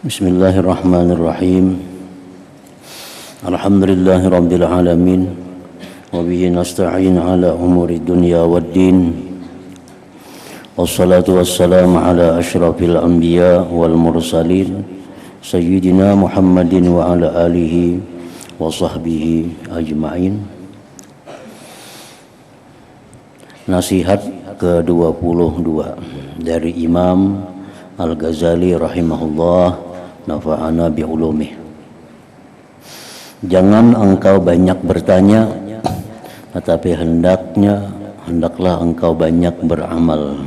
Bismillahirrahmanirrahim. Alhamdulillahi rabbil alamin. Wa bihi nasta'in ala umuri dunya waddin. Wassalatu wassalamu ala asyrafil anbiya wal mursalin Sayyidina Muhammadin wa ala alihi wa sahbihi ajma'in. Nasihat ke-22 dari Imam Al-Ghazali rahimahullah, nafa'ana bi'ulumih. Jangan engkau banyak bertanya, tetapi hendaklah engkau banyak beramal.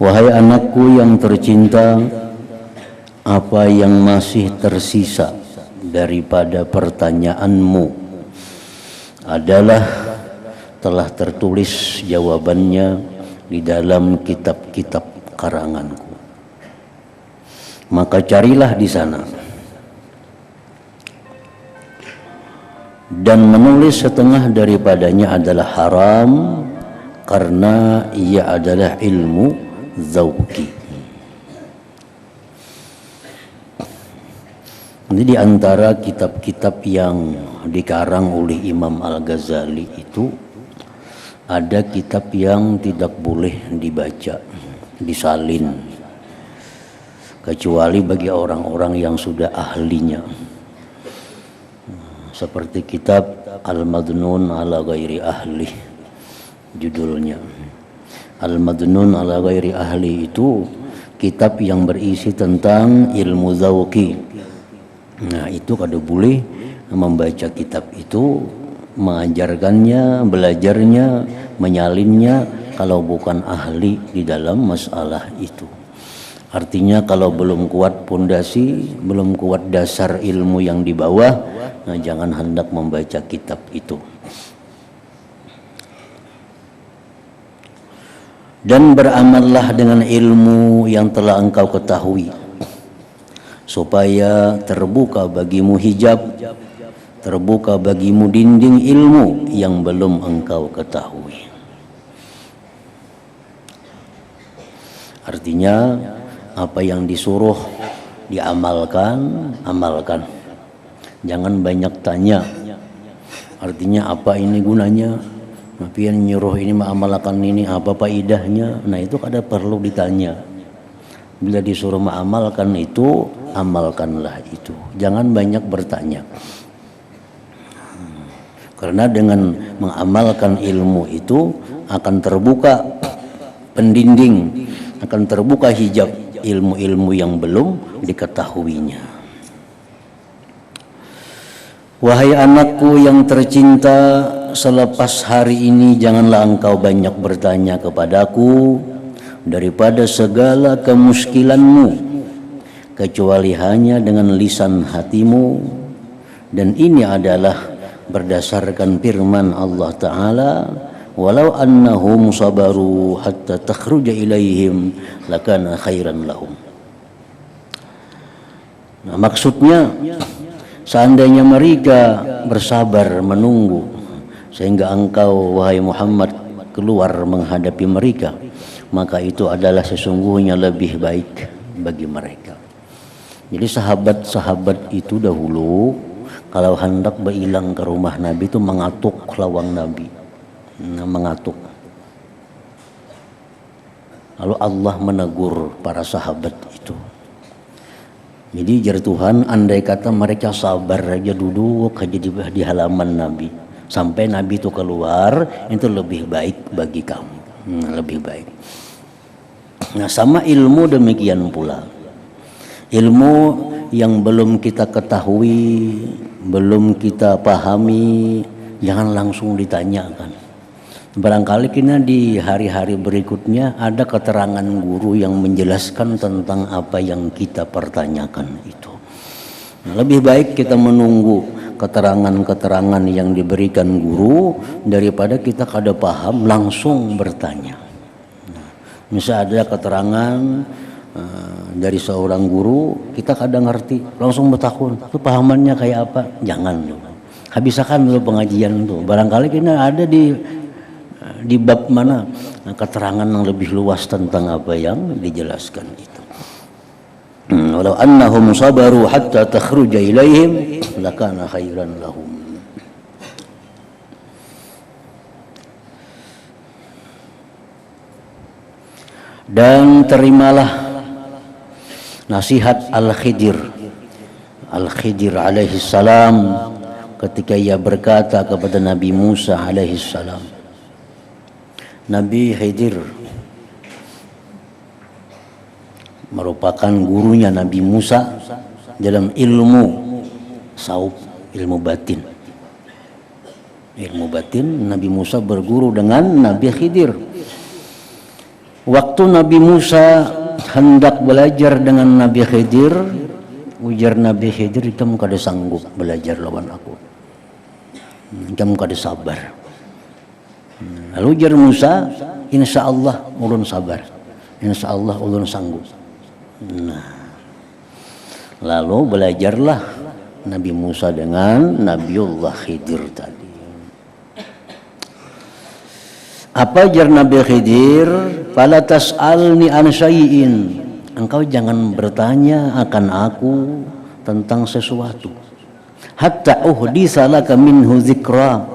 Wahai anakku yang tercinta, apa yang masih tersisa daripada pertanyaanmu adalah telah tertulis jawabannya di dalam kitab-kitab karanganku. Maka carilah di sana. Dan menulis setengah daripadanya adalah haram karena ia adalah ilmu zauqi. Ini di antara kitab-kitab yang dikarang oleh Imam Al-Ghazali itu ada kitab yang tidak boleh dibaca, disalin, kecuali bagi orang-orang yang sudah ahlinya. Seperti kitab Al-Madnun ala Ghairi Ahli, judulnya. Al-Madnun ala Ghairi Ahli itu kitab yang berisi tentang ilmu zauqi. Nah, itu kada boleh membaca kitab itu, mengajarkannya, belajarnya, menyalinnya kalau bukan ahli di dalam masalah itu. Artinya kalau belum kuat pondasi, belum kuat dasar ilmu yang di bawah, nah jangan hendak membaca kitab itu. Dan beramallah dengan ilmu yang telah engkau ketahui, supaya terbuka bagimu hijab, terbuka bagimu dinding ilmu yang belum engkau ketahui. Artinya apa yang disuruh diamalkan, amalkan. Jangan banyak tanya. Artinya apa ini gunanya? Tapi yang nyuruh ini mengamalkan ini apa faedahnya? Nah itu kada perlu ditanya. Bila disuruh mengamalkan itu, amalkanlah itu. Jangan banyak bertanya. Karena dengan mengamalkan ilmu itu akan terbuka pendinding, akan terbuka hijab ilmu-ilmu yang belum diketahuinya. Wahai anakku yang tercinta, selepas hari ini janganlah engkau banyak bertanya kepadaku daripada segala kemuskilanmu, kecuali hanya dengan lisan hatimu. Dan ini adalah berdasarkan firman Allah Ta'ala, walau annahum sabaru hatta takhruja ilaihim lakana khairan lahum. Nah, maksudnya seandainya mereka bersabar menunggu sehingga engkau wahai Muhammad keluar menghadapi mereka, maka itu adalah sesungguhnya lebih baik bagi mereka. Jadi sahabat-sahabat itu dahulu kalau hendak berilang ke rumah Nabi itu mengatuk lawang Nabi. Mengatuk. Lalu Allah menegur para sahabat itu. Jadi jar Tuhan, andai kata mereka sabar aja duduk aja di halaman Nabi sampai Nabi itu keluar, itu lebih baik bagi kamu. Lebih baik. Nah, sama ilmu demikian pula. Ilmu yang belum kita ketahui, belum kita pahami, jangan langsung ditanyakan. Barangkali kita di hari-hari berikutnya ada keterangan guru yang menjelaskan tentang apa yang kita pertanyakan itu. Nah, lebih baik kita menunggu keterangan-keterangan yang diberikan guru daripada kita kada paham langsung bertanya. Nah, misal ada keterangan dari seorang guru, kita kadang ngerti langsung bertakun, itu pahamannya kayak apa? Jangan dulu. Habiskan dulu pengajian itu. Barangkali kita ada di bab mana keterangan yang lebih luas tentang apa yang dijelaskan itu. Walau annahum sabaru hatta takhruja ilaihim lakana khairan lahum. Dan terimalah nasihat Al-Khidir alaihi salam ketika ia berkata kepada Nabi Musa alaihi salam. Nabi Khidir merupakan gurunya Nabi Musa dalam ilmu saub, ilmu batin. Ilmu batin Nabi Musa berguru dengan Nabi Khidir. Waktu Nabi Musa hendak belajar dengan Nabi Khidir, ujar Nabi Khidir, kamu kada sanggup belajar lawan aku, kamu kada sabar. Lalu ujar Musa, insya Allah ulun sabar, insya Allah ulun sanggup. Nah, lalu belajarlah Nabi Musa dengan Nabiullah Khidir tadi. Apa jar Nabi Khidir? Fala tas'alni an syai'in. Engkau jangan bertanya akan aku tentang sesuatu. Hatta uhdisa laka minhu dzikra.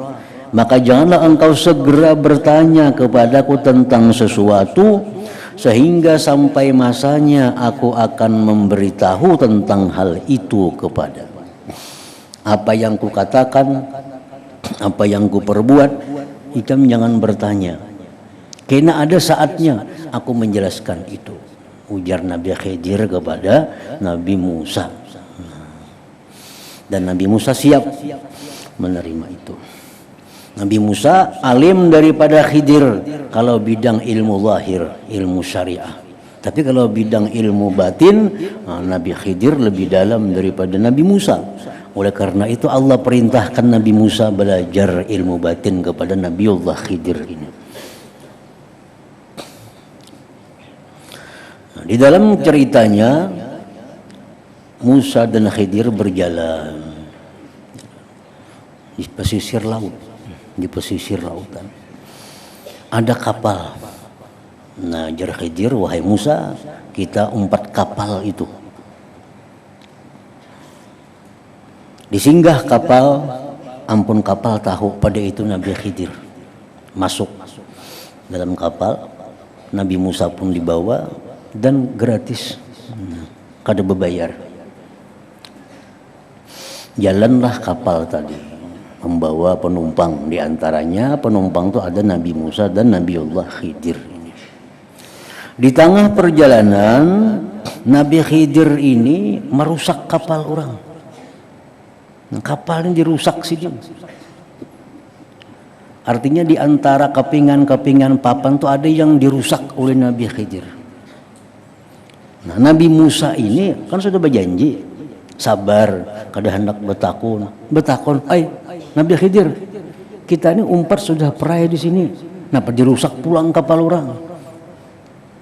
Maka janganlah engkau segera bertanya kepadaku tentang sesuatu sehingga sampai masanya aku akan memberitahu tentang hal itu kepadamu. Apa yang kukatakan, apa yang kuperbuat, ikam jangan bertanya, karena ada saatnya aku menjelaskan itu, ujar Nabi Khidir kepada Nabi Musa. Dan Nabi Musa siap menerima itu. Nabi Musa alim daripada Khidir kalau bidang ilmu zahir, ilmu syariah. Tapi kalau bidang ilmu batin, Nabi Khidir lebih dalam daripada Nabi Musa. Oleh karena itu Allah perintahkan Nabi Musa belajar ilmu batin kepada Nabiullah Khidir ini. Nah, di dalam ceritanya Musa dan Khidir berjalan di pesisir laut, di pesisir lautan. Ada kapal. Nah, jar Khidir, wahai Musa, kita umpat kapal itu. Disinggah kapal, ampun kapal tahu pada itu Nabi Khidir masuk dalam kapal, Nabi Musa pun dibawa dan gratis, kada berbayar. Jalanlah kapal tadi membawa penumpang, diantaranya penumpang itu ada Nabi Musa dan Nabiullah Khidir. Di tengah perjalanan Nabi Khidir ini merusak kapal orang. Nah, kapal ini dirusak sih. Artinya di antara kepingan-kepingan papan itu ada yang dirusak oleh Nabi Khidir. Nah, Nabi Musa ini kan sudah berjanji sabar, kada hendak betakun. Ay, Nabi Khidir, kita ini umpat sudah perai di sini. Kenapa dirusak pulang kapal orang?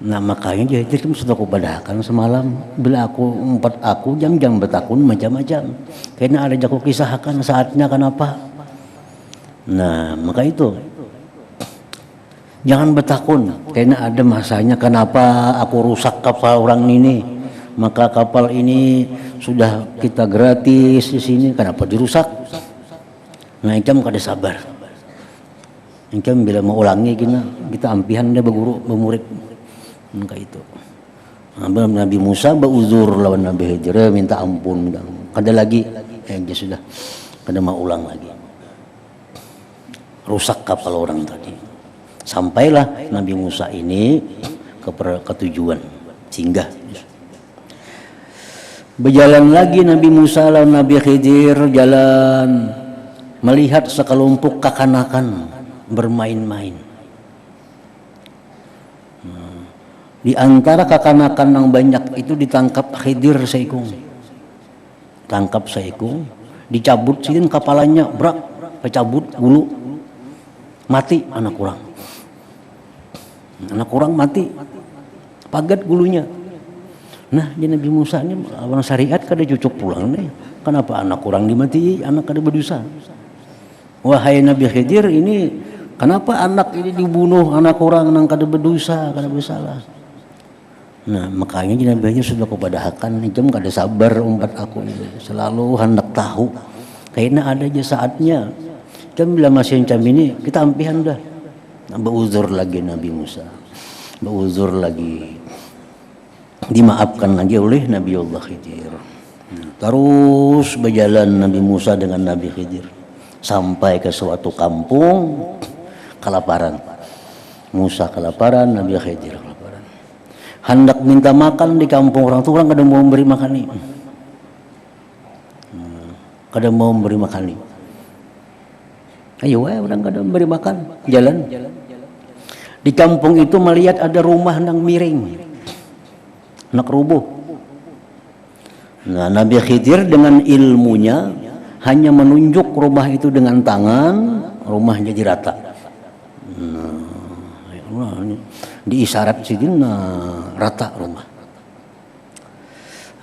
Nah, makanya dia sudah aku padahkan semalam bila aku umpat aku jam-jam betakun macam-macam. Karena ada aku kisahkan saatnya kenapa. Nah, maka itu jangan betakun karena ada masanya kenapa aku rusak kapal orang ini. Maka kapal ini sudah kita gratis di sini, kenapa dirusak? Nah, ikam kada sabar. Ikam bila mau ulangi kita ampihan dia berguru bermurid. Maka itu Nabi Musa beruzur lawan Nabi Khidir, minta ampun, kada lagi, dia sudah kada mau ulang lagi. Rusak kapal orang tadi. Sampailah Nabi Musa ini ke tujuan, singgah. Berjalan lagi Nabi Musa lawan Nabi Khidir, jalan melihat sekelompok kekanakan bermain-main. Di antara kekanakan yang banyak itu ditangkap Khidir seikung. Tangkap seikung, dicabut sidin kepalanya, brak, kecabut gulu. Mati anak kurang. Anak kurang mati. Pagat gulunya. Nah, di Nabi Musa ini lawan syariat kada cucuk pulang nih. Kenapa anak kurang dimati, anak kada berdosa? Wahai Nabi Khidir, ini Kenapa anak ini dibunuh, anak orang nang kada berdosa, kada bersalah. Nah, makanya Nabi sudah kepada hakan jam kada sabar umpat aku ini. Selalu hendak tahu. Kayaknya ada aja saatnya. Jam bila masih macam ini, kita ampihan dah. Beruzur lagi Nabi Musa. Beruzur lagi. Dimaafkan lagi oleh Nabi Allah Khidir. Terus berjalan Nabi Musa dengan Nabi Khidir sampai ke suatu kampung kelaparan. Musa kelaparan, Nabi Khidir kelaparan. Hendak minta makan di kampung orang tua, orang kada mau memberi makan nih. Kada mau memberi makan nih. Ayo orang kada memberi makan, jalan. Di kampung itu melihat ada rumah nang miring, nak rubuh. Nah, Nabi Khidir dengan ilmunya hanya menunjuk rumah itu dengan tangan, rumah jadi rata. Nah, diisyarat sini, rata rumah.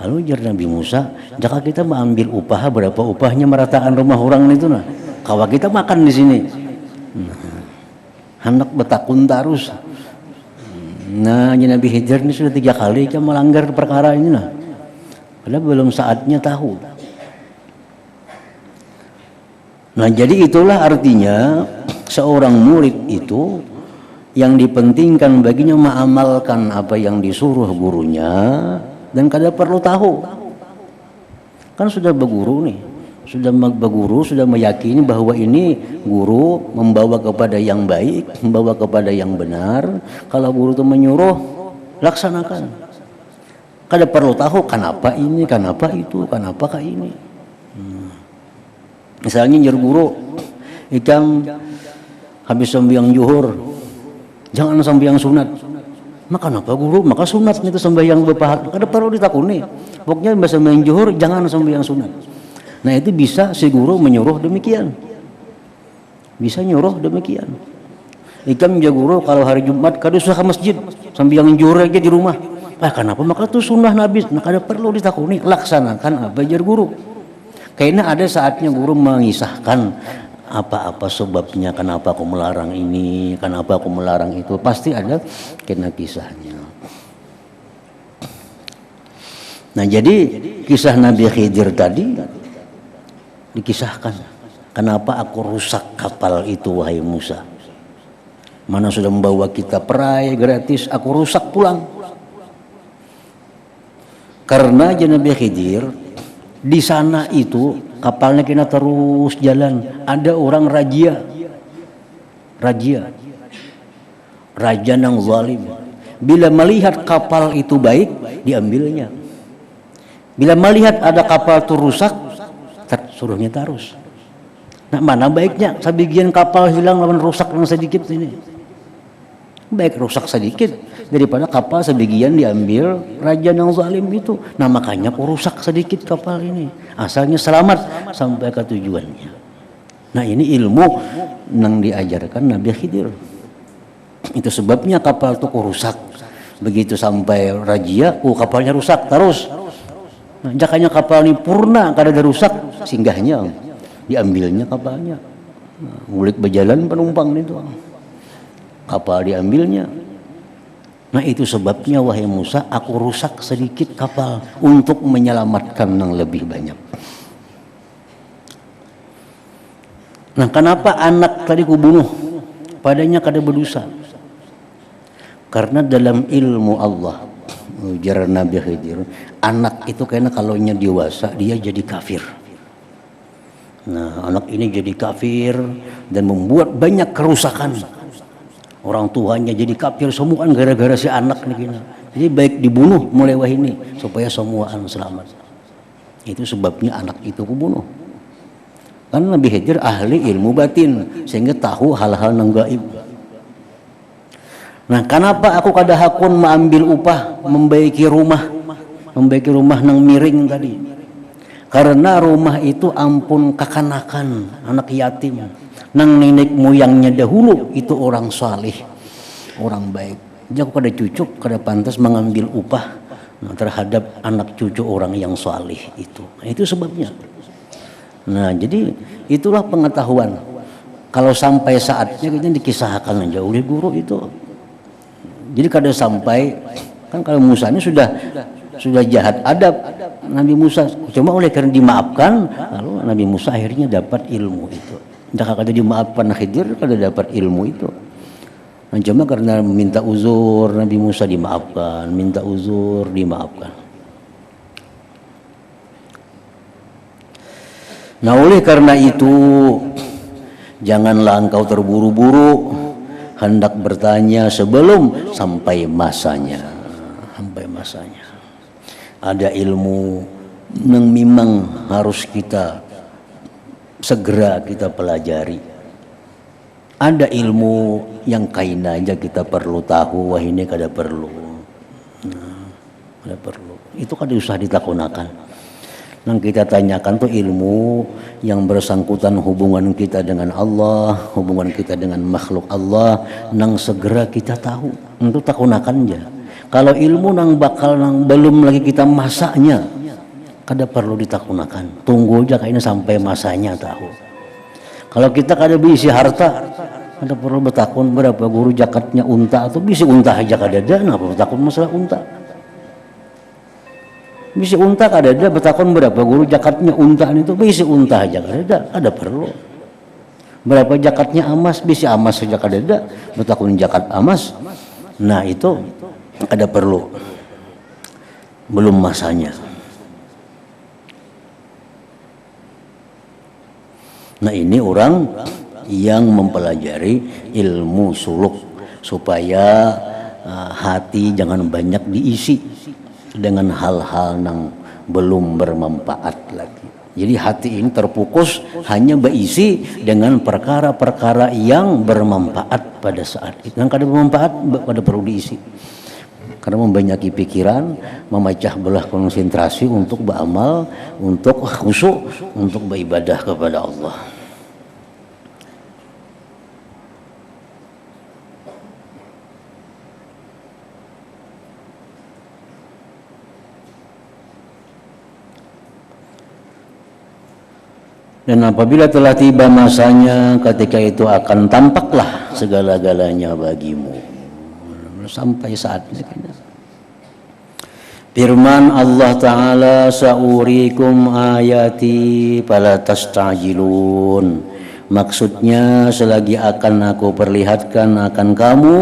Lalu jar Nabi Musa, jika kita mengambil upah, berapa upahnya merataan rumah orang itu nah? Kawa kita makan di sini. Hendak betakun terus. Nah, Nabi Khidir ini sudah 3 kali dia melanggar perkara ini nah. Padahal belum saatnya tahu. Nah, jadi itulah artinya seorang murid itu yang dipentingkan baginya mengamalkan apa yang disuruh gurunya dan kada perlu tahu. Kan sudah berguru nih, sudah berguru, sudah meyakini bahwa ini guru membawa kepada yang baik, membawa kepada yang benar. Kalau guru itu menyuruh, laksanakan. Kada perlu tahu kenapa ini, kenapa itu, kenapa kayak ini. Misalnya jar guru, ikam habis sembahyang zuhur, jangan sembahyang sunat. Maka kenapa guru? Maka sunat itu sembahyang berpahala. Kada perlu ditakuni. Pokoknya bahasa sembahyang zuhur jangan sembahyang sunat. Nah, itu bisa si guru menyuruh demikian. Bisa nyuruh demikian. Ikam ja guru kalau hari Jumat kada usah ke masjid, sembahyang zuhur aja di rumah. Kenapa? Maka itu sunnah Nabi. Maka ada perlu ditakuni, laksanakan apa jar guru. Kayaknya ada saatnya guru mengisahkan apa-apa sebabnya, kenapa aku melarang ini, kenapa aku melarang itu. Pasti ada kena kisahnya. Nah, jadi kisah Nabi Khidir tadi dikisahkan. Kenapa aku rusak kapal itu, wahai Musa? Mana sudah membawa kita perai gratis, aku rusak pulang. Karena Nabi Khidir di sana itu kapalnya kena terus jalan. Ada orang raja nang zalim. Bila melihat kapal itu baik, diambilnya. Bila melihat ada kapal itu rusak, suruhnya terus. Nah, mana baiknya? Sebagian kapal hilang lawan rusak yang sedikit ini. Baik rusak sedikit daripada kapal sebagian diambil raja yang zalim itu. Nah, makanya aku rusak sedikit kapal ini, asalnya selamat sampai ke tujuannya. Nah, ini ilmu yang diajarkan Nabi Khidir. Itu sebabnya kapal itu rusak. Begitu sampai raja, kapalnya rusak terus. Nah, jakanya kapal ini purna kada ada rusak, singgahnya diambilnya kapalnya. Nah, ngulik berjalan penumpang itu. Kapal diambilnya. Nah, itu sebabnya wahai Musa, aku rusak sedikit kapal untuk menyelamatkan yang lebih banyak. Nah, kenapa anak tadi kubunuh? Padanya kada berdosa. Karena dalam ilmu Allah, ujar Nabi Khidir, anak itu karena kalau nya dewasa dia jadi kafir. Nah, anak ini jadi kafir dan membuat banyak kerusakan. Orang tuanya jadi kafir semua kan gara-gara si anak nih. Jadi baik dibunuh mulai wahini supaya semua selamat. Itu sebabnya anak itu kubunuh. Kan Nabi Khidir ahli ilmu batin sehingga tahu hal-hal yang gaib. Nah, kenapa aku kada hakun mengambil upah membaiki rumah nang miring tadi? Karena rumah itu ampun kekanakan anak yatim. Nang nenek moyangnya dahulu itu orang saleh, orang baik. Jadi aku kada cucuk, kada pantas mengambil upah terhadap anak cucu orang yang saleh itu. Nah, itu sebabnya. Nah, jadi itulah pengetahuan Kalau sampai saatnya kita dikisahkan aja oleh guru itu. Jadi kada sampai kan kalau Musa ini sudah jahat adab Nabi Musa, cuma oleh karena dimaafkan lalu Nabi Musa akhirnya dapat ilmu itu. Jika kada dimaafkan Khidir kada dapat ilmu itu. Nah, cuma karena minta uzur Nabi Musa dimaafkan, minta uzur dimaafkan. Nah oleh karena itu janganlah engkau terburu-buru hendak bertanya sebelum sampai masanya. Sampai masanya. Ada ilmu yang memang harus kita segera kita pelajari. Ada ilmu yang kain aja kita perlu tahu, wah ini kada perlu. Nah, kada perlu. Itu kada usah ditakunakan. Yang kita tanyakan tuh ilmu yang bersangkutan hubungan kita dengan Allah, hubungan kita dengan makhluk Allah, nang segera kita tahu. Itu takunakan aja. Kalau ilmu nang bakal nang belum lagi kita masaknya, kada perlu ditakunakan. Tunggu aja kayaknya sampai masanya tahu. Kalau kita kada bisi harta, kada perlu bertakun berapa guru jakatnya unta atau bisi unta aja kada ada, nggak perlu takut masalah unta. Bisi unta kada ada bertakun berapa guru jakatnya unta itu bisi unta aja kada ada perlu. Berapa jakatnya emas bisi emas saja kada ada bertakun jakat emas. Nah itu kada perlu. Belum masanya. Nah ini orang yang mempelajari ilmu suluk supaya hati jangan banyak diisi dengan hal-hal yang belum bermanfaat lagi. Jadi hati ini terfokus hanya berisi dengan perkara-perkara yang bermanfaat pada saat itu. Yang kada bermanfaat pada perlu diisi. Karena membanyaki pikiran, memecah belah konsentrasi untuk beramal, untuk khusyuk, untuk beribadah kepada Allah. Dan apabila telah tiba masanya, ketika itu akan tampaklah segala-galanya bagimu. Sampai saatnya. Firman Allah Ta'ala, sa'urikum ayati fala tastajilun. Maksudnya selagi akan aku perlihatkan akan kamu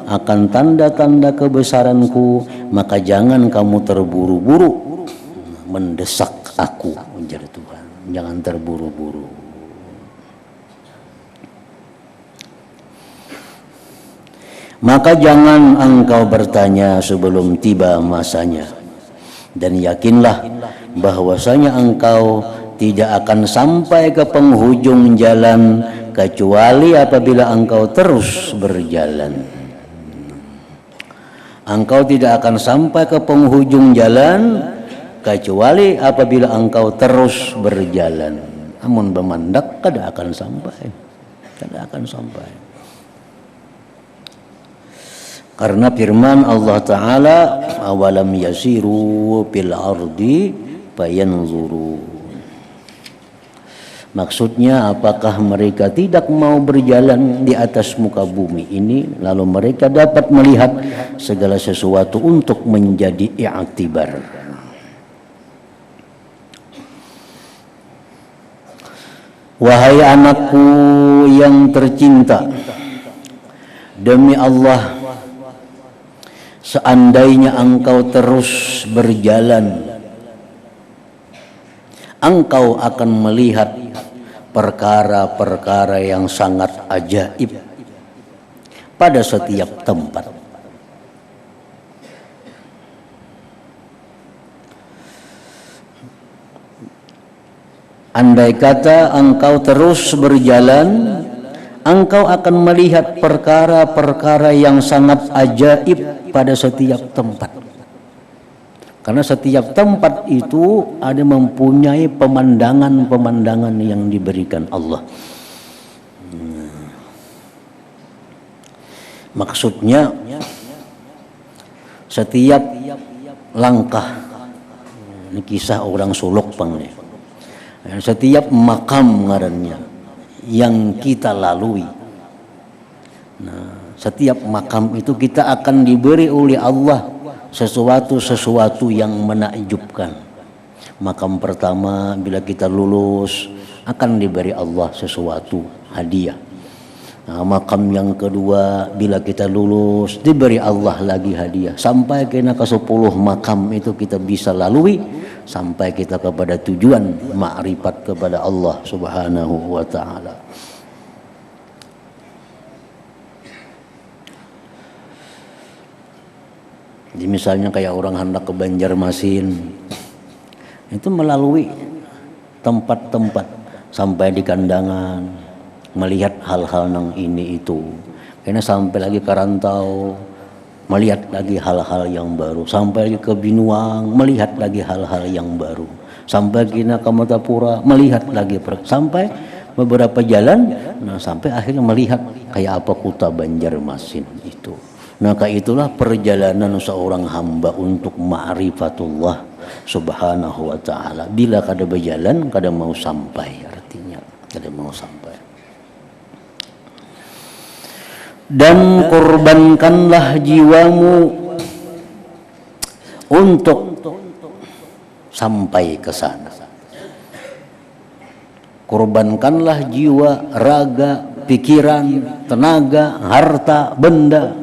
akan tanda-tanda kebesaranku, maka jangan kamu terburu-buru mendesak aku, menjadi Tuhan. Jangan terburu-buru. Maka jangan engkau bertanya sebelum tiba masanya. Dan yakinlah bahwasanya engkau tidak akan sampai ke penghujung jalan kecuali apabila engkau terus berjalan. Engkau tidak akan sampai ke penghujung jalan kecuali apabila engkau terus berjalan. Amun bemandak kada akan sampai. Kada akan sampai. Karena firman Allah Ta'ala, awalam yasiru fil ardi fayanzuru. Maksudnya apakah mereka tidak mau berjalan di atas muka bumi ini lalu mereka dapat melihat segala sesuatu untuk menjadi i'tibar. Wahai anakku yang tercinta, demi Allah, seandainya engkau terus berjalan, engkau akan melihat perkara-perkara yang sangat ajaib pada setiap tempat. Andai kata engkau terus berjalan, engkau akan melihat perkara-perkara yang sangat ajaib pada setiap tempat. Karena setiap tempat itu ada mempunyai pemandangan-pemandangan yang diberikan Allah. Maksudnya setiap langkah, ini kisah orang suluk pang nih. Setiap makam ngarannya yang kita lalui. Nah, setiap makam itu kita akan diberi oleh Allah sesuatu yang menakjubkan. Makam pertama bila kita lulus akan diberi Allah sesuatu hadiah. Nah, makam yang kedua bila kita lulus diberi Allah lagi hadiah, sampai kena ke 10 makam itu kita bisa lalui sampai kita kepada tujuan makrifat kepada Allah Subhanahu wa taala. Jadi misalnya kayak orang hendak ke Banjarmasin itu melalui tempat-tempat sampai di Kandangan, melihat hal-hal nang ini itu, karena sampai lagi ke Rantau melihat lagi hal-hal yang baru, sampai lagi ke Binuang melihat lagi hal-hal yang baru, sampai kena ke Matapura melihat lagi, sampai beberapa jalan, nah sampai akhirnya melihat kayak apa kota Banjarmasin itu. Nah itulah perjalanan seorang hamba untuk ma'rifatullah Subhanahu wa ta'ala. Bila kada berjalan kada mau sampai, artinya kada mau sampai. Dan korbankanlah jiwamu untuk sampai ke sana. Korbankanlah jiwa, raga, pikiran, tenaga, harta, benda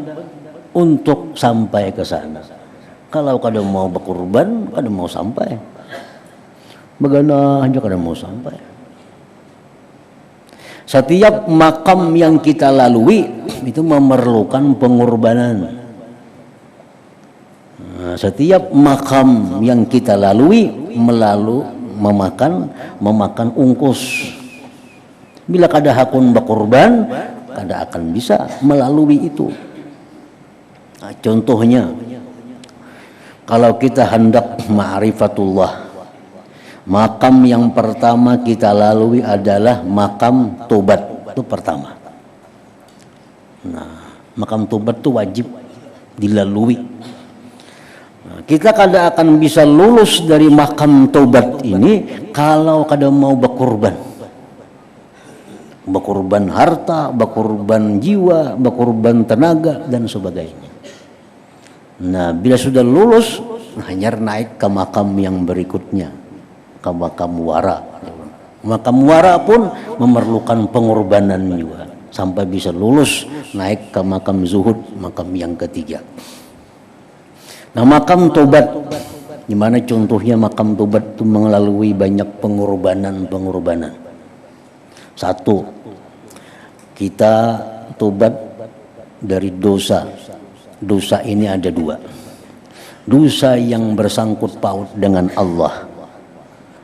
untuk sampai ke sana. Kalau kada mau berkorban, kada mau sampai. Bagana aja kada mau sampai. Setiap makam yang kita lalui itu memerlukan pengorbanan. Nah, setiap makam yang kita lalui memakan ungkus. Bila kada hakun berkorban, kada akan bisa melalui itu. Nah, contohnya, kalau kita hendak ma'rifatullah, makam yang pertama kita lalui adalah makam tobat. Itu pertama. Nah, makam tobat itu wajib dilalui. Nah, kita kada akan bisa lulus dari makam tobat ini kalau kada mau berkorban. Berkorban harta, berkorban jiwa, berkorban tenaga dan sebagainya. Nah, bila sudah lulus, hanya naik ke makam yang berikutnya, ke makam wara. Makam wara pun memerlukan pengorbanan juga sampai bisa lulus naik ke makam zuhud, makam yang ketiga. Nah, makam tobat, gimana contohnya makam tobat itu melalui banyak pengorbanan. Satu, kita tobat dari dosa. Dosa ini ada dua. Dosa yang bersangkut paut dengan Allah,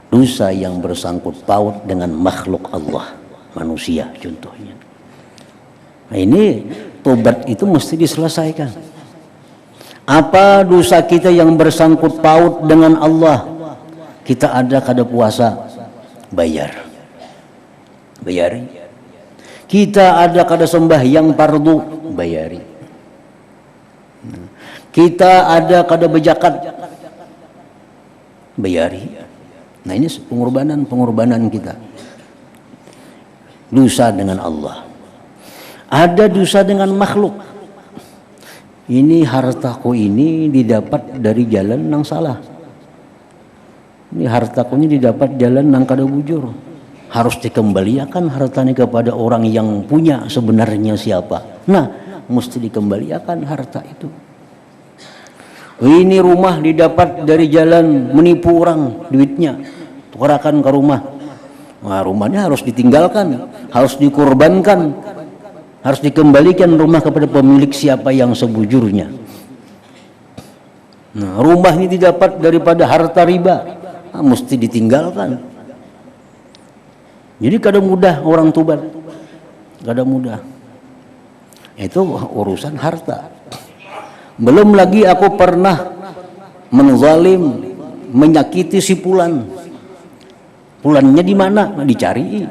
dosa yang bersangkut paut dengan makhluk Allah, manusia contohnya. Nah, ini tobat itu mesti diselesaikan. Apa dosa kita yang bersangkut paut dengan Allah? Kita ada kada puasa, bayari. Kita ada kada sembahyang fardu, bayari. Kita ada kada berzakat, bayari. Nah, ini pengorbanan kita. Dosa dengan Allah. Ada dosa dengan makhluk. Ini hartaku ini didapat dari jalan nang salah. Ini hartaku ini didapat jalan nang kada bujur. Harus dikembalikan hartanya kepada orang yang punya sebenarnya siapa. Nah, mesti dikembalikan harta itu. Ini rumah didapat dari jalan menipu orang duitnya, tukarakan ke rumah. Nah, rumahnya harus ditinggalkan, harus dikorbankan, harus dikembalikan rumah kepada pemilik siapa yang sebujurnya. Nah, rumah ini didapat daripada harta riba, nah, mesti ditinggalkan. Jadi kada mudah orang tobat, kada mudah. Itu urusan harta. Belum lagi aku pernah menzalim, menyakiti si Pulan. Pulannya di mana? Dicari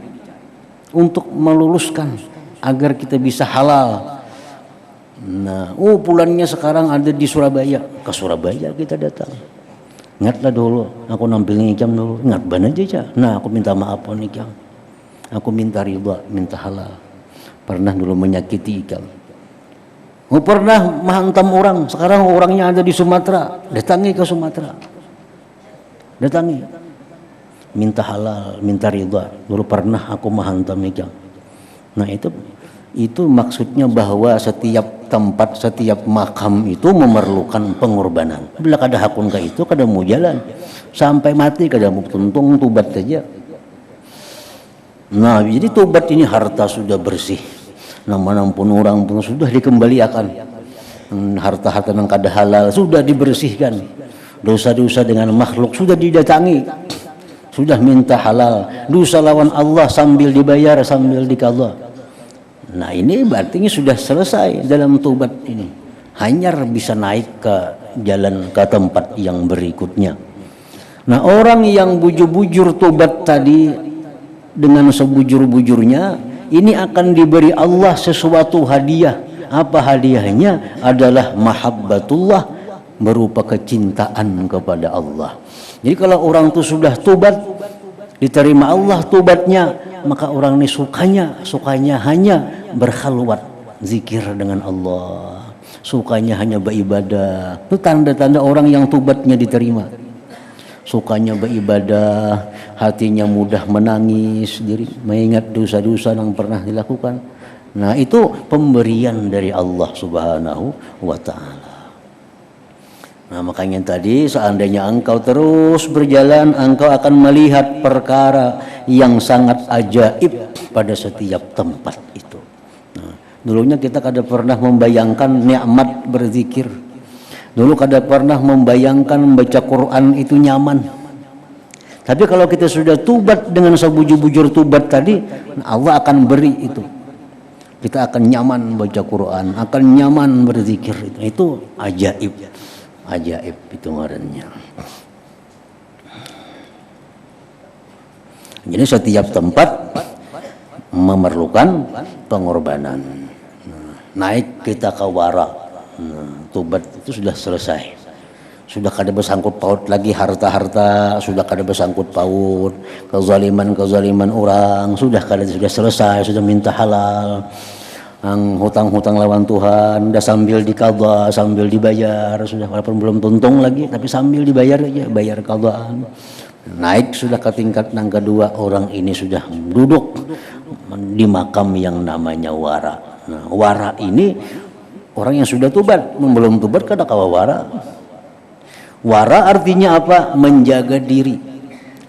untuk meluluskan agar kita bisa halal. Nah, Pulannya sekarang ada di Surabaya. Ke Surabaya kita datang. Ingatlah dulu, aku nampil ngijam dulu. Ingat ban aja. Nah, aku minta maaf nih, Kang. Aku minta ridha, minta halal. Pernah dulu menyakiti ikan. Pernah menghantam orang, sekarang orangnya ada di Sumatera, datangi ke Sumatera. Datangi. Minta halal, minta ridha. Dulu pernah aku menghantam ikan. Nah itu maksudnya bahwa setiap tempat, setiap makam itu memerlukan pengorbanan. Bila kada hakun ke itu, kada mau jalan. Sampai mati kada mau tuntung, tubat saja. Nah, jadi tobat ini harta sudah bersih. Nama pun orang pun sudah dikembalikan. Harta-harta yang kada halal sudah dibersihkan. Dosa-dosa dengan makhluk sudah didatangi. Sudah minta halal. Dosa lawan Allah sambil dibayar, sambil dikadha. Nah, ini berarti ini sudah selesai dalam tobat ini. Hanyar bisa naik ke jalan ke tempat yang berikutnya. Nah, orang yang bujur-bujur tobat tadi dengan sebujur-bujurnya, ini akan diberi Allah sesuatu hadiah. Apa hadiahnya? Adalah mahabbatullah, berupa kecintaan kepada Allah. Jadi kalau orang itu sudah tobat, diterima Allah tobatnya, maka orang ini sukanya hanya berkhalwat, zikir dengan Allah, sukanya hanya beribadah. Itu tanda-tanda orang yang tobatnya diterima. Sukanya beribadah, hatinya mudah menangis, diri mengingat dosa-dosa yang pernah dilakukan. Nah, itu pemberian dari Allah Subhanahu wa ta'ala. Nah, makanya tadi seandainya engkau terus berjalan, engkau akan melihat perkara yang sangat ajaib pada setiap tempat itu. Nah, dulunya kita kada pernah membayangkan nikmat berzikir. Dulu kada pernah membayangkan membaca Quran itu nyaman. Tapi kalau kita sudah tubat dengan sebujur-bujur tubat tadi, Allah akan beri itu. Kita akan nyaman baca Quran, akan nyaman berzikir. Itu ajaib. Ajaib itu ngarannya. Jadi setiap tempat memerlukan pengorbanan. Naik kita ke wara. Tobat itu sudah selesai. Sudah kada bersangkut paut lagi harta-harta, sudah kada bersangkut paut kezaliman orang, sudah selesai, sudah minta halal. Hutang-hutang lawan Tuhan udah sambil dikadha, sambil dibayar, sudah walaupun belum tuntung lagi tapi sambil dibayar aja, bayar qadaan. Naik sudah ke tingkat yang kedua, orang ini sudah duduk di makam yang namanya wara. Nah, wara ini orang yang sudah tobat, belum tobat kada kawa wara. Wara artinya apa? Menjaga diri.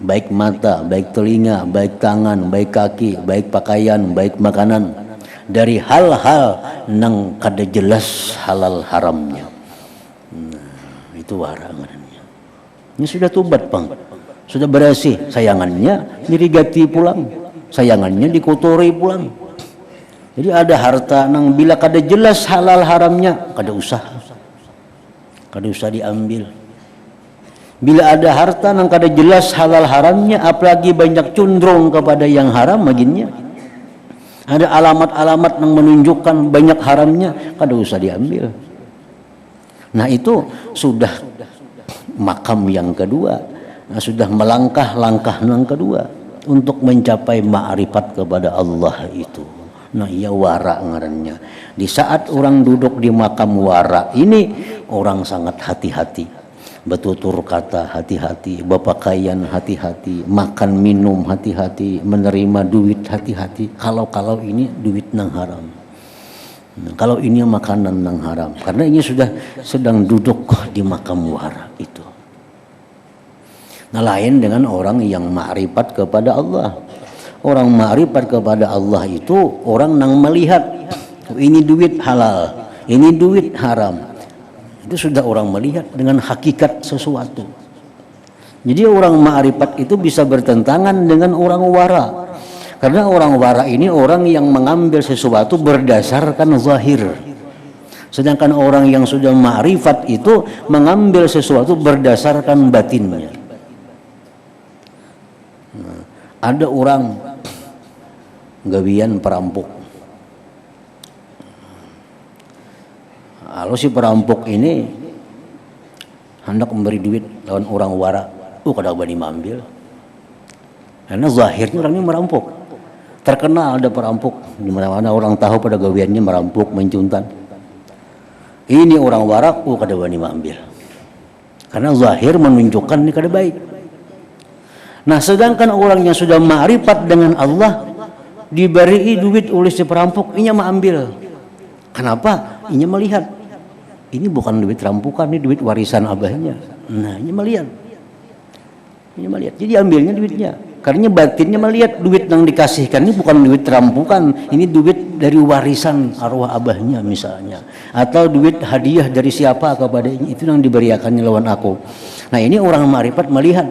Baik mata, baik telinga, baik tangan, baik kaki, baik pakaian, baik makanan. Dari hal-hal yang kada jelas halal haramnya. Nah, itu wara namanya. Ini sudah tobat, Bang. Sudah bersih. Sayangannya dirigati pulang. Sayangannya dikotori pulang. Jadi ada harta nang bila kada jelas halal haramnya, kada usah diambil. Bila ada harta nang kada jelas halal haramnya, apalagi banyak condong kepada yang haram baginnya, ada alamat-alamat yang menunjukkan banyak haramnya, kada usah diambil. Nah, itu sudah makam yang kedua. Nah, sudah melangkah langkah yang kedua untuk mencapai ma'rifat kepada Allah itu. Nah, iya wara ngarannya. Di saat orang duduk di makam wara ini, orang sangat hati-hati. Bertutur kata hati-hati, berpakaian hati-hati, makan minum hati-hati, menerima duit hati-hati. Kalau ini duit nang haram. Nah, kalau ini makanan nang haram. Karena ini sudah sedang duduk di makam wara itu. Nah, lain dengan orang yang ma'rifat kepada Allah. Orang ma'rifat kepada Allah itu orang yang melihat ini duit halal, ini duit haram. Itu sudah orang melihat dengan hakikat sesuatu. Jadi orang ma'rifat itu bisa bertentangan dengan orang wara. Karena orang wara ini orang yang mengambil sesuatu berdasarkan zahir. Sedangkan orang yang sudah ma'rifat itu mengambil sesuatu berdasarkan batinnya. Nah, ada orang gawian perampok. Kalau si perampok ini hendak memberi duit lawan orang wara, kada berani mengambil. Karena zahirnya orang ini merampok. Terkenal ada perampok, di mana-mana orang tahu pada gawiannya merampok, mencuntan. Ini orang warak, kada wani ambil. Karena zahir menunjukkan ini kada baik. Nah, sedangkan orang yang sudah ma'rifat dengan Allah diberi duit oleh si perampok, inya mengambil. Kenapa? Inya melihat ini bukan duit rampukan, ini duit warisan abahnya. Nah, inya melihat. Inya melihat. Jadi ambilnya duitnya. Karena batinnya melihat duit yang dikasihkan ini bukan duit rampukan, ini duit dari warisan arwah abahnya misalnya, atau duit hadiah dari siapa kepadanya, itu yang diberiakannya lawan aku. Nah, ini orang ma'rifat melihat.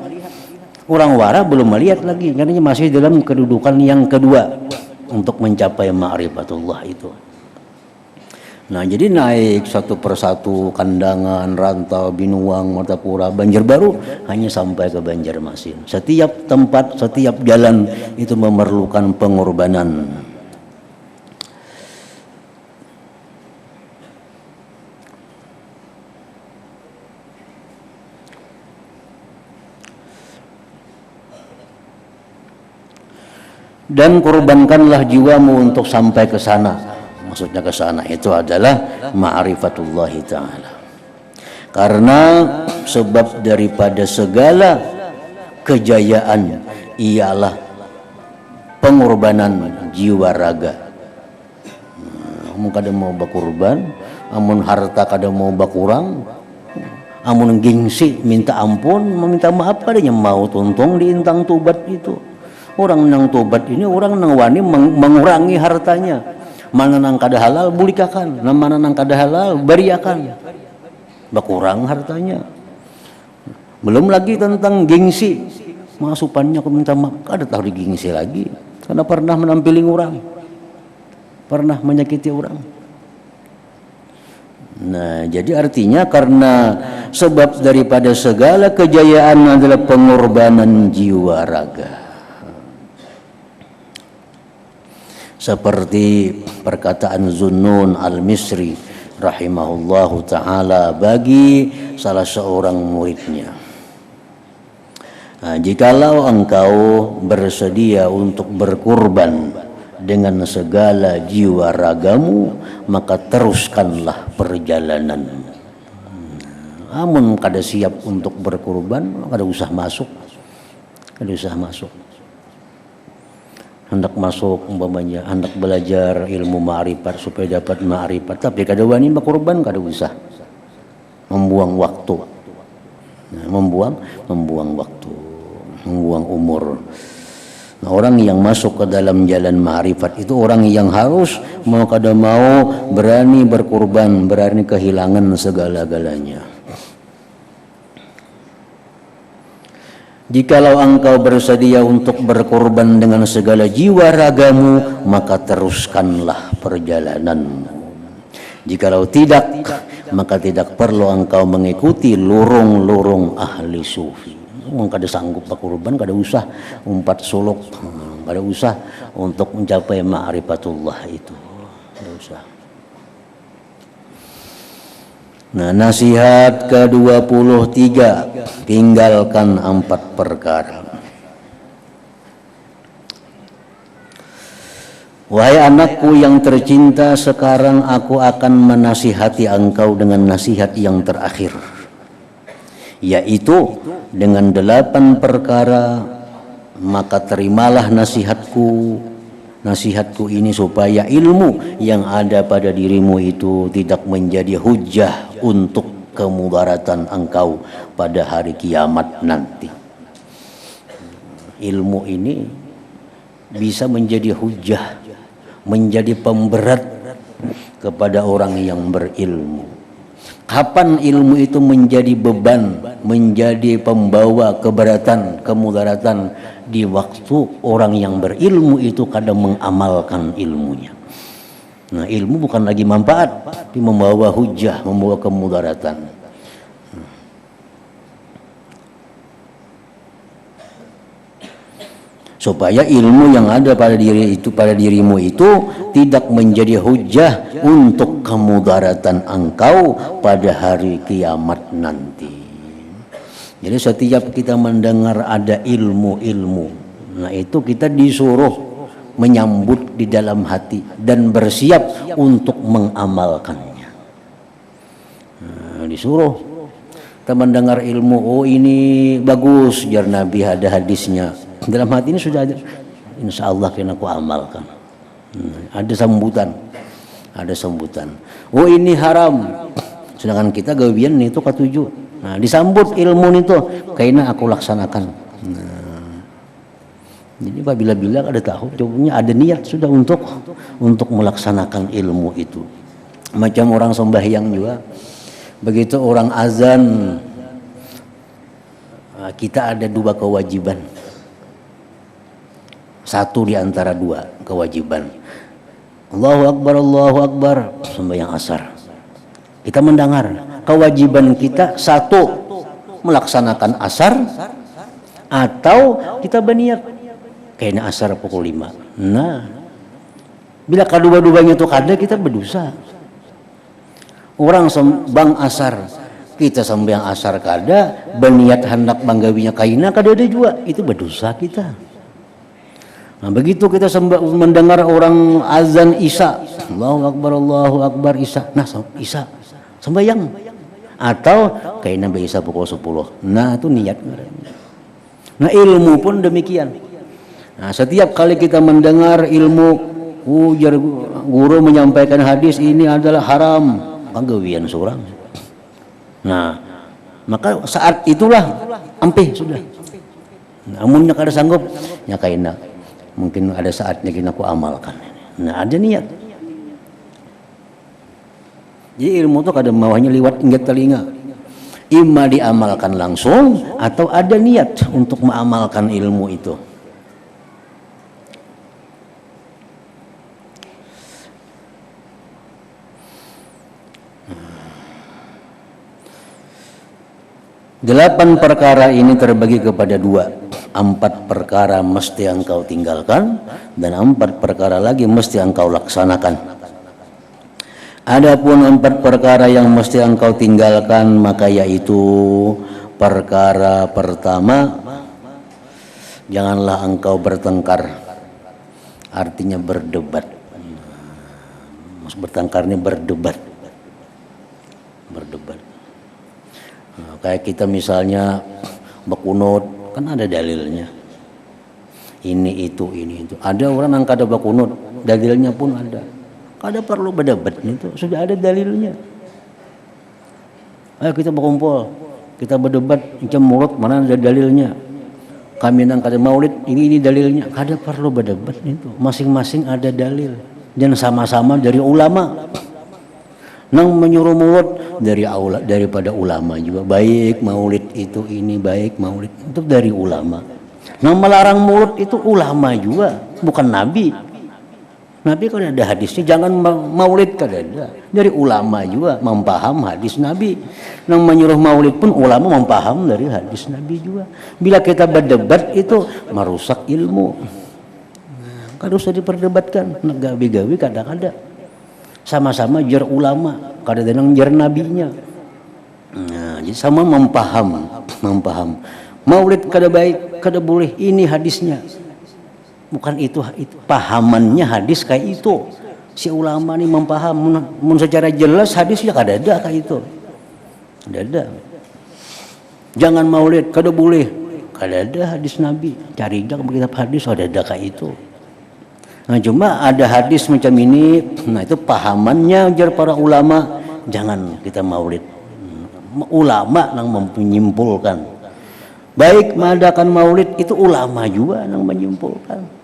Orang wara belum melihat lagi, karena masih dalam kedudukan yang kedua untuk mencapai ma'rifatullah itu. Nah, jadi naik satu persatu Kandangan, Rantau, Binuang, Martapura, Banjarbaru hanya sampai ke Banjarmasin. Setiap tempat, setiap jalan itu memerlukan pengorbanan. Dan korbankanlah jiwamu untuk sampai ke sana. Maksudnya ke sana itu adalah ma'rifatullah ta'ala. Karena sebab daripada segala kejayaan ialah pengorbanan jiwa raga. Amun kada mau berkorban, amun harta kada mau berkurang, amun gengsi minta ampun, meminta maaf padanya mau tuntung di intang tobat itu. Orang nang tobat ini orang nang wani mengurangi hartanya. Mana nang kada halal bulikakan, mana nang kada halal beriakan, berkurang hartanya. Belum lagi tentang gengsi, masupannya aku minta maaf, kada tahu digengsi lagi, karena pernah menampili orang, pernah menyakiti orang. Nah, jadi artinya karena sebab daripada segala kejayaan adalah pengorbanan jiwa raga. Seperti perkataan Zunnun al-Misri rahimahullahu ta'ala bagi salah seorang muridnya. Nah, jikalau engkau bersedia untuk berkurban dengan segala jiwa ragamu, maka teruskanlah perjalanan. Amun kada siap untuk berkurban, kada usah masuk. Kada usah masuk. Hendak masuk umpamanya, hendak belajar ilmu ma'rifat supaya dapat ma'rifat, tapi kada wani berkorban, kada usah. Membuang waktu. Nah, membuang waktu, membuang umur. Nah, orang yang masuk ke dalam jalan ma'rifat itu orang yang harus mau kada mau berani berkorban, berani kehilangan segala-galanya. Jikalau engkau bersedia untuk berkorban dengan segala jiwa ragamu, maka teruskanlah perjalananmu. Jikalau tidak, maka tidak perlu engkau mengikuti lorong-lorong ahli sufi. Kada sanggup berkorban, kada usah umpat suluk, kada usah untuk mencapai ma'rifatullah itu. Kada usah. Nah, nasihat ke-23, tinggalkan 4 perkara. Wahai anakku yang tercinta, sekarang aku akan menasihati engkau dengan nasihat yang terakhir, yaitu dengan 8 perkara. Maka terimalah nasihatku ini supaya ilmu yang ada pada dirimu itu tidak menjadi hujah untuk kemudaratan engkau pada hari kiamat nanti. Ilmu ini bisa menjadi hujah, menjadi pemberat kepada orang yang berilmu. Kapan ilmu itu menjadi beban, menjadi pembawa keberatan, kemudaratan? Di waktu orang yang berilmu itu kadang mengamalkan ilmunya. Nah, ilmu bukan lagi manfaat, tapi membawa hujah, membawa kemudaratan. Supaya ilmu yang ada pada dirimu itu tidak menjadi hujah untuk kemudaratan engkau pada hari kiamat nanti. Jadi setiap kita mendengar ada ilmu-ilmu, nah itu kita disuruh menyambut di dalam hati dan bersiap untuk mengamalkannya. Disuruh kita mendengar ilmu, oh ini bagus, jar Nabi ada hadisnya. Dalam hati ini sudah ada, insya Allah kena aku amalkan. Ada sambutan, ada sambutan. Oh ini haram, sedangkan kita gawian itu ketujuh. Nah disambut ilmu itu, kayaknya aku laksanakan. Jadi apabila ada tahu, jawabnya ada niat sudah untuk melaksanakan ilmu itu. Macam orang sembahyang juga, begitu orang azan, kita ada dua kewajiban. Satu di antara dua kewajiban. Allahu Akbar, sembahyang asar. Kita mendengar, kewajiban kita satu, melaksanakan asar, atau kita berniat kayaknya asar pukul 5. Nah, bila kedua-duanya itu kada, kita berdosa. Orang sembang asar, kita sembahyang asar kada, berniat hendak banggawinya kaina kada ada juga, itu berdosa kita. Nah, begitu kita mendengar orang azan Isya, Allahu Akbar Isya, nah Isya sembahyang, atau kayaknya Isya pukul 10. Nah itu niat. Nah ilmu pun demikian. Nah setiap kali kita mendengar ilmu, guru menyampaikan hadis ini adalah haram, panggawian seorang. Nah maka saat itulah ampih sudah. Namunnya kada sanggup, ya kayaknya mungkin ada saatnya kita aku amalkan. Nah ada niat. Jadi ilmu itu kadang maunya lewat ingat telinga. Ima diamalkan langsung atau ada niat untuk mengamalkan ilmu itu. Delapan perkara ini terbagi kepada dua. 4 perkara mesti engkau tinggalkan dan 4 perkara lagi mesti engkau laksanakan. Adapun 4 perkara yang mesti engkau tinggalkan maka yaitu perkara pertama, janganlah engkau bertengkar. Artinya berdebat. Bertengkar ini berdebat. Nah, kayak kita misalnya bakunut, kan ada dalilnya. Ini itu. Ada orang yang kada bakunut, dalilnya pun ada. Kada perlu berdebat itu, sudah ada dalilnya. Ayo kita berkumpul, kita berdebat macam mulut mana ada dalilnya. Kami nang kada maulid, ini dalilnya. Kada perlu berdebat itu, masing-masing ada dalil dan sama-sama dari ulama. Nang menyuruh mulut daripada ulama juga, baik maulid itu ini, baik maulid itu dari ulama. Nang melarang mulut itu ulama juga, bukan nabi. Nabi kan ada hadisnya, jangan maulid kan ada. Dari ulama juga mempaham hadis nabi. Nang menyuruh maulid pun ulama mempaham dari hadis nabi juga. Bila kita berdebat itu merusak ilmu. Kan usah diperdebatkan, gawi-gawi kadang-kadang. Sama-sama jar ulama, kadang-kadang jar nabinya. Nah, jadi sama mempaham. Maulid kada baik, kada boleh, ini hadisnya. Bukan itu pahamannya hadis kayak itu. Si ulama ini mempaham, mun secara jelas hadisnya kada ada kayak itu. Kada ada. Jangan maulid, kada boleh. Kada ada hadis nabi. Cari aja kitab hadis ada kayak itu. Nah cuma ada hadis macam ini, nah itu pahamannya jar para ulama, jangan kita maulid. Ulama yang menyimpulkan. Baik mengadakan maulid itu ulama juga yang menyimpulkan.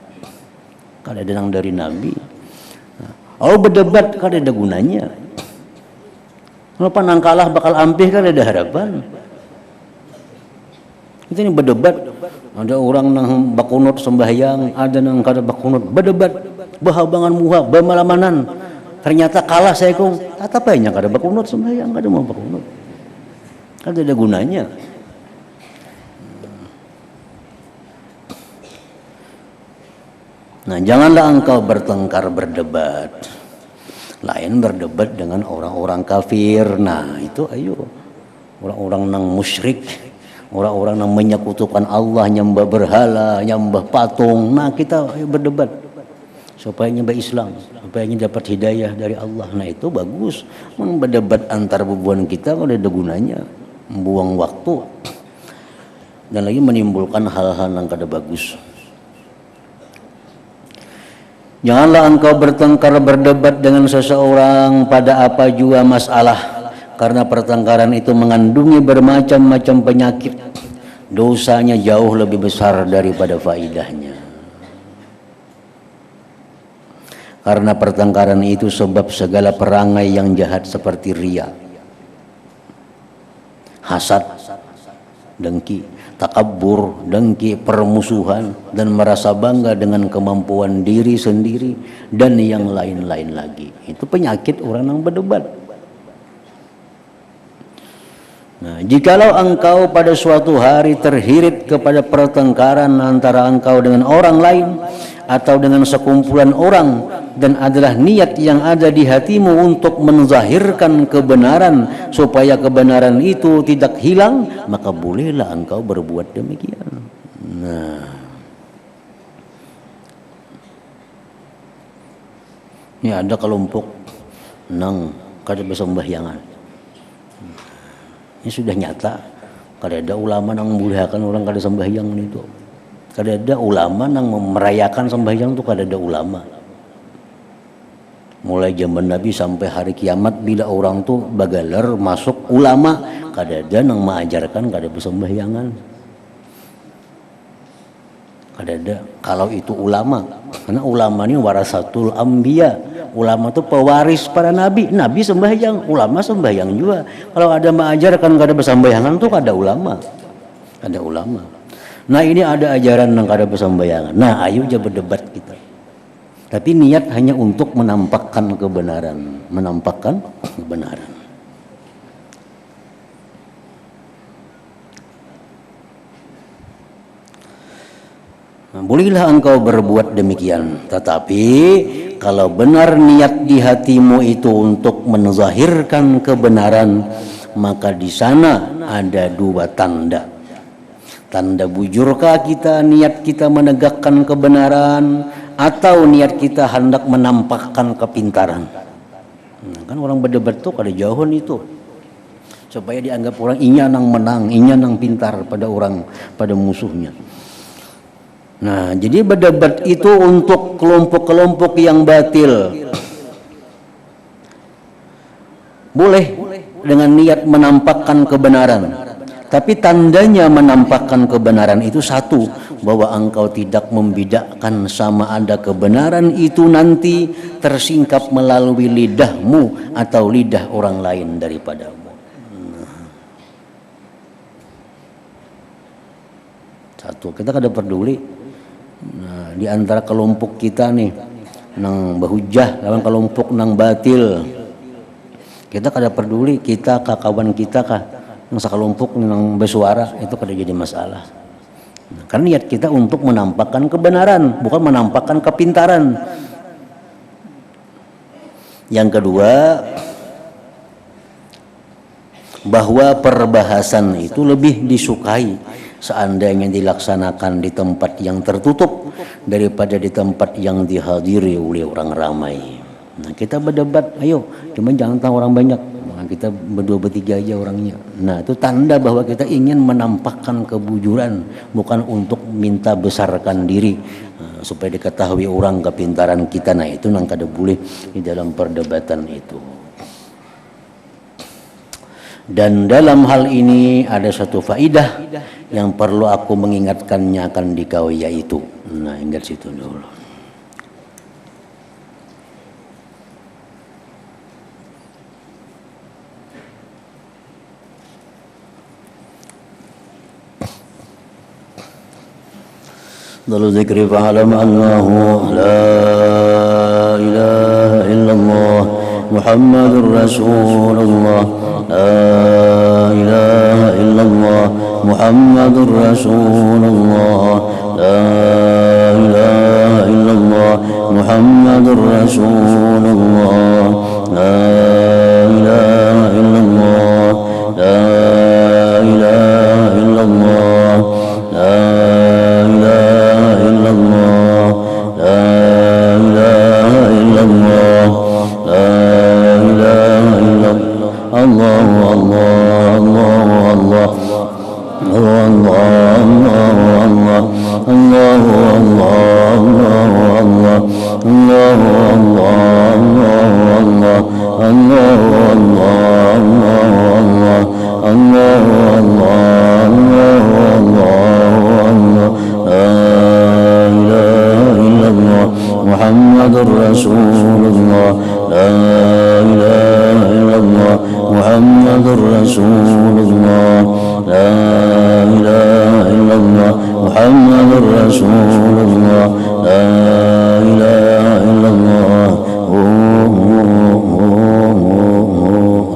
Kalau ada yang dari Nabi. Kalau berdebat kan ada gunanya. Kalau panang kalah bakal ampih kan ada harapan. Kita ini berdebat. Ada orang nang bakunut sembahyang, ada nang kada bakunut berdebat, bahabangan muha, bamalamanan. Ternyata kalah saya kong. Apa banyak kada bakunut sembahyang, kada mau bakunut. Kada ada gunanya. Nah, janganlah engkau bertengkar berdebat. Lain berdebat dengan orang-orang kafir. Nah, itu ayo. Orang-orang nang musyrik. Orang-orang yang menyekutukan Allah, nyembah berhala, nyembah patung. Nah kita berdebat. supaya nyoba Islam, supaya dapat hidayah dari Allah. Nah itu bagus. Berdebat antar bubuan kita kalau ada gunanya, membuang waktu dan lagi menimbulkan hal-hal yang kada bagus. Janganlah engkau bertengkar berdebat dengan seseorang pada apa jua masalah, karena pertengkaran itu mengandungi bermacam-macam penyakit. Dosanya jauh lebih besar daripada faidahnya. Karena pertengkaran itu sebab segala perangai yang jahat seperti riya, hasad, dengki, takabur, dengki, permusuhan, dan merasa bangga dengan kemampuan diri sendiri, dan yang lain-lain lagi. Itu penyakit orang yang berdebat. Nah, jikalau engkau pada suatu hari terhirit kepada pertengkaran antara engkau dengan orang lain atau dengan sekumpulan orang, dan adalah niat yang ada di hatimu untuk menzahirkan kebenaran supaya kebenaran itu tidak hilang, maka bolehlah engkau berbuat demikian. Nah, ini ada kelompok nang kada bersembahyangan. Ini sudah nyata. Kada ada ulama yang membolehkan orang kada sembahyang itu. Kada ada ulama yang merayakan sembahyang itu, kada ada ulama. Mulai zaman Nabi sampai hari kiamat, bila orang tuh bagaler masuk ulama, kada ada yang mengajarkan kada bersembahyangan. Kada ada. Kalau itu ulama, karena ulama ini warasatul anbiya. Ulama itu pewaris para nabi. Nabi sembahyang, ulama sembahyang juga. Kalau ada mengajarkan kada bersembahyangan tuh kada ulama. Ada ulama. Nah ini ada ajaran yang kada bersembahyangan. Nah ayo aja berdebat kita. Tapi niat hanya untuk menampakkan kebenaran, menampakkan kebenaran. Nah, bolehlah engkau berbuat demikian, tetapi kalau benar niat di hatimu itu untuk menzahirkan kebenaran, maka di sana ada dua tanda. Tanda bujurkah kita, niat kita menegakkan kebenaran, atau niat kita hendak menampakkan kepintaran. Nah, kan orang berdebat tuh kada jauhan itu, supaya dianggap orang inya nang menang, inya nang pintar pada orang, pada musuhnya. Nah, jadi berdebat itu untuk kelompok-kelompok yang batil. Boleh dengan niat menampakkan kebenaran. Tapi tandanya menampakkan kebenaran itu satu, bahwa engkau tidak membedakan sama ada kebenaran itu nanti tersingkap melalui lidahmu atau lidah orang lain daripadamu. Satu, kita kada peduli. Nah, di antara kelompok kita nih nang bahujah lawan kelompok nang batil, kita kada peduli, kita kah kawan kita kah nang sakelompok nang bersuara, itu kada jadi masalah. Nah, karena niat kita untuk menampakkan kebenaran, bukan menampakkan kepintaran. Yang kedua, bahwa perbahasan itu lebih disukai seandainya dilaksanakan di tempat yang tertutup daripada di tempat yang dihadiri oleh orang ramai. Nah, kita berdebat, ayo, cuma jangan tahu orang banyak. Nah, kita berdua bertiga aja orangnya. Nah, itu tanda bahwa kita ingin menampakkan kebujuran, bukan untuk minta besarkan diri supaya diketahui orang kepintaran kita. Nah, itu nang kada boleh di dalam perdebatan itu. Dan dalam hal ini ada satu faidah yang perlu aku mengingatkannya akan dikau, yaitu, nah ingat situ dulu. Dalam zikri fa'alam annahu la ilaha illallah Muhammadur Rasulullah, la ilaha illallah Muhammadur Rasulullah, la ilaha illallah Muhammadur Rasulullah, la ilaha illallah, la ilaha illallah, la ilaha illallah, la ilaha محمد رسول الله لا إله إلا الله محمد رسول الله لا إله إلا الله محمد رسول الله لا إله إلا الله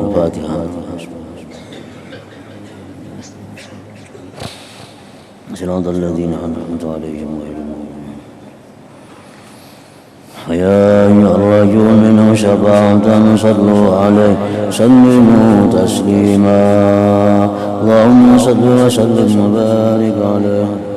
الفاتحة. صراط الذين أنعمت عليهم غير المغضوب. يا أيها الرجل منه شفاعة صلوا عليه سلموا تسليما اللهم صل وسلم وبارك عليه.